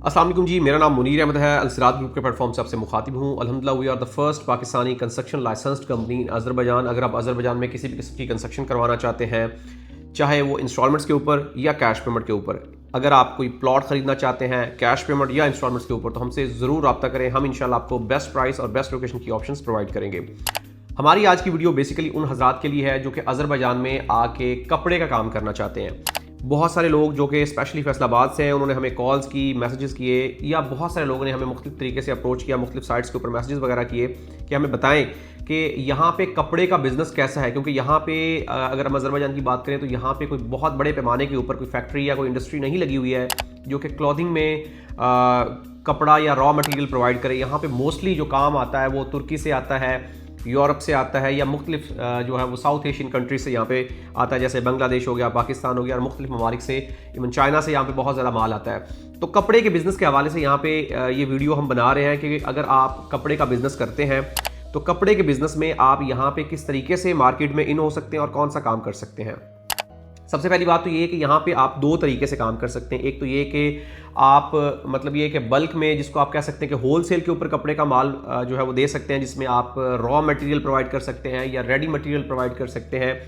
अस्सलाम वालेकुम जी, मेरा नाम मुनीर अहमद है। अलसिरात ग्रुप के प्लेटफॉर्म से आपसे मुखातिब हूँ। अल्हम्दुलिल्लाह we are the first Pakistani construction licensed company in Azerbaijan. अगर आप अज़रबैजान में किसी भी किस्म की कंस्ट्रक्शन करवाना चाहते हैं, चाहे वो इंस्टॉलमेंट्स के ऊपर या कैश पेमेंट के ऊपर, अगर आप कोई प्लॉट खरीदना चाहते हैं कैश पेमेंट या इंस्टॉलमेंट्स के ऊपर, तो हमसे ज़रूर रब्ता करें। हम इंशाल्लाह आपको बेस्ट प्राइस और बेस्ट लोकेशन की ऑप्शंस प्रोवाइड करेंगे। हमारी आज की वीडियो बेसिकली उन हज़रात के लिए है जो कि अज़रबैजान में आके कपड़े का काम करना चाहते हैं। बहुत सारे लोग जो कि स्पेशली फैसलाबाद से हैं, उन्होंने हमें कॉल्स की, मैसेजेस किए, या बहुत सारे लोगों ने हमें मुख्तलिफ तरीके से अप्रोच किया, मुख्तलिफ साइट्स के ऊपर मैसेजेस वगैरह किए कि हमें बताएं कि यहाँ पे कपड़े का बिज़नेस कैसा है। क्योंकि यहाँ पे अगर हम अज़रबैजान की बात करें तो यहाँ पे कोई बहुत बड़े पैमाने के ऊपर कोई फैक्ट्री या कोई इंडस्ट्री नहीं लगी हुई है जो कि क्लॉथिंग में कपड़ा या रॉ मटेरियल प्रोवाइड करे। यहाँ पे मोस्टली जो काम आता है वो तुर्की से आता है, यूरोप से आता है, या मुख्तलिफ जो है वो साउथ एशियन कंट्रीज से यहाँ पे आता है, जैसे बांग्लादेश हो गया, पाकिस्तान हो गया, और मुख्तलिफ ममालिक से, इवन चाइना से यहाँ पे बहुत ज़्यादा माल आता है। तो कपड़े के बिज़नेस के हवाले से यहाँ पे ये वीडियो हम बना रहे हैं कि अगर आप कपड़े का बिज़नेस करते हैं तो कपड़े के बिज़नेस में आप यहाँ पे किस तरीके से मार्केट में इन हो सकते हैं और कौन सा काम कर सकते हैं। सबसे पहली बात तो ये है कि यहाँ पे आप दो तरीके से काम कर सकते हैं। एक तो ये कि आप मतलब ये कि बल्क में, जिसको आप कह सकते हैं कि होल सेल के ऊपर कपड़े का माल जो है वो दे सकते हैं, जिसमें आप रॉ मटेरियल प्रोवाइड कर सकते हैं या रेडी मटेरियल प्रोवाइड कर सकते हैं,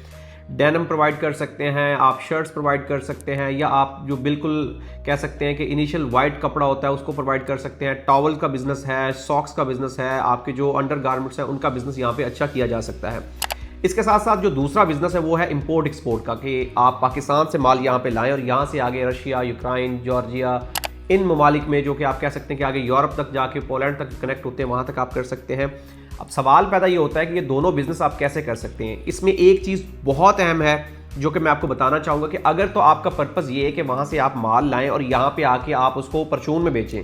डेनिम प्रोवाइड कर सकते हैं, आप शर्ट्स प्रोवाइड कर सकते हैं, या आप जो बिल्कुल कह सकते हैं कि इनिशियल वाइट कपड़ा होता है उसको प्रोवाइड कर सकते हैं। टॉवल का बिज़नेस है, सॉक्स का बिज़नेस है, आपके जो अंडर गारमेंट्स हैं उनका बिज़नेस यहाँ पे अच्छा किया जा सकता है। इसके साथ साथ जो दूसरा बिजनेस है वो है इंपोर्ट एक्सपोर्ट का, कि आप पाकिस्तान से माल यहाँ पे लाएं और यहाँ से आगे रशिया, यूक्रेन, जॉर्जिया, इन ममालिक में जो कि आप कह सकते हैं कि आगे यूरोप तक जाके, पोलैंड तक कनेक्ट होते हैं, वहाँ तक आप कर सकते हैं। अब सवाल पैदा ये होता है कि ये दोनों बिजनेस आप कैसे कर सकते हैं। इसमें एक चीज़ बहुत अहम है जो कि मैं आपको बताना चाहूँगा कि अगर तो आपका पर्पज़ ये है कि वहाँ से आप माल लाएँ और यहाँ पर आके आप उसको परचून में बेचें,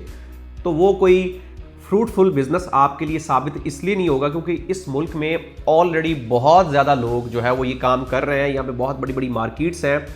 तो वो कोई फ्रूटफुल बिजनेस आपके लिए साबित इसलिए नहीं होगा क्योंकि इस मुल्क में ऑलरेडी बहुत ज़्यादा लोग जो है वो ये काम कर रहे हैं। यहाँ पे बहुत बड़ी बड़ी मार्केट्स हैं।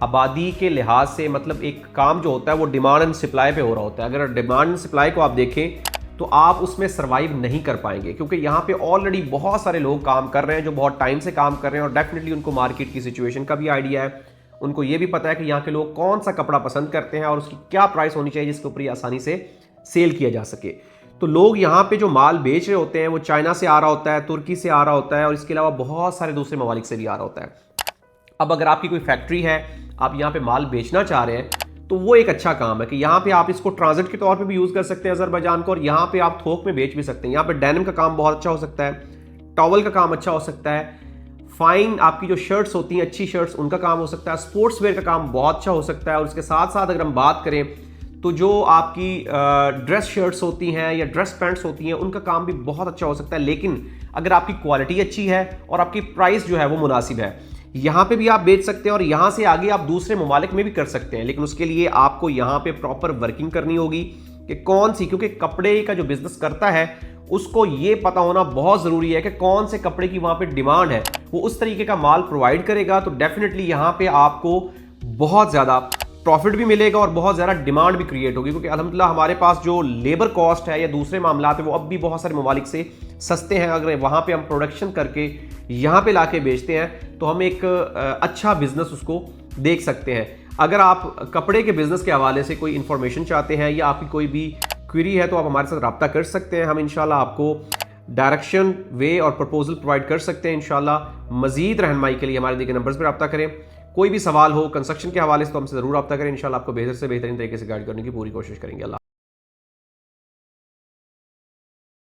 आबादी के लिहाज से मतलब एक काम जो होता है वो डिमांड एंड सप्लाई पे हो रहा होता है। अगर डिमांड एंड सप्लाई को आप देखें तो आप उसमें सर्वाइव नहीं कर पाएंगे, क्योंकि यहाँ पे ऑलरेडी बहुत सारे लोग काम कर रहे हैं जो बहुत टाइम से काम कर रहे हैं, और डेफिनेटली उनको मार्केट की सिचुएशन का भी आइडिया है। उनको ये भी पता है कि यहाँ के लोग कौन सा कपड़ा पसंद करते हैं और उसकी क्या प्राइस होनी चाहिए जिसके ऊपर ये आसानी से सेल किया जा सके। तो लोग यहाँ पे जो माल बेच रहे होते हैं वो चाइना से आ रहा होता है, तुर्की से आ रहा होता है, और इसके अलावा बहुत सारे दूसरे ममालिक से भी आ रहा होता है। अब अगर आपकी कोई फैक्ट्री है, आप यहाँ पे माल बेचना चाह रहे हैं, तो वो एक अच्छा काम है कि यहाँ पे आप इसको ट्रांजिट के तौर पे भी यूज़ कर सकते हैं अज़रबैजान को, और यहाँ पे आप थोक में बेच भी सकते हैं। यहाँ पे डेनिम का काम बहुत अच्छा हो सकता है, टॉवल का काम अच्छा हो सकता है, फाइन आपकी जो शर्ट्स होती हैं, अच्छी शर्ट्स, उनका काम हो सकता है, स्पोर्ट्स वेयर का काम बहुत अच्छा हो सकता है। और उसके साथ साथ अगर हम बात करें तो जो आपकी ड्रेस शर्ट्स होती हैं या ड्रेस पैंट्स होती हैं, उनका काम भी बहुत अच्छा हो सकता है। लेकिन अगर आपकी क्वालिटी अच्छी है और आपकी प्राइस जो है वो मुनासिब है, यहाँ पे भी आप बेच सकते हैं और यहाँ से आगे आप दूसरे ममालिक में भी कर सकते हैं। लेकिन उसके लिए आपको यहाँ पे प्रॉपर वर्किंग करनी होगी कि कौन सी, क्योंकि कपड़े का जो बिजनेस करता है उसको ये पता होना बहुत ज़रूरी है कि कौन से कपड़े की वहाँ पे डिमांड है, वो उस तरीके का माल प्रोवाइड करेगा। तो डेफिनेटली यहाँ पे आपको बहुत ज़्यादा प्रॉफिट भी मिलेगा और बहुत ज़्यादा डिमांड भी क्रिएट होगी, क्योंकि अल्हम्दुलिल्लाह हमारे पास जो लेबर कॉस्ट है या दूसरे मामलात है वो अब भी बहुत सारे ममालिक से सस्ते हैं। अगर वहाँ पे हम प्रोडक्शन करके यहाँ पे लाके बेचते हैं तो हम एक अच्छा बिजनेस उसको देख सकते हैं। अगर आप कपड़े के बिजनेस के हवाले से कोई इन्फॉर्मेशन चाहते हैं या आपकी कोई भी क्वेरी है तो आप हमारे साथ रब्ता कर सकते हैं। हम इंशाल्लाह आपको डायरेक्शन, वे और प्रपोजल प्रोवाइड कर सकते हैं। इंशाल्लाह मजीद रहनुमाई के लिए हमारे दिए गए नंबर्स पर रब्ता करें। कोई भी सवाल हो कंस्ट्रक्शन के हवाले से तो हमसे ज़रूर रब्ता करें। इंशाल्लाह आपको बेहतर से बेहतरीन तरीके से गाइड करने की पूरी कोशिश करेंगे। अल्लाह।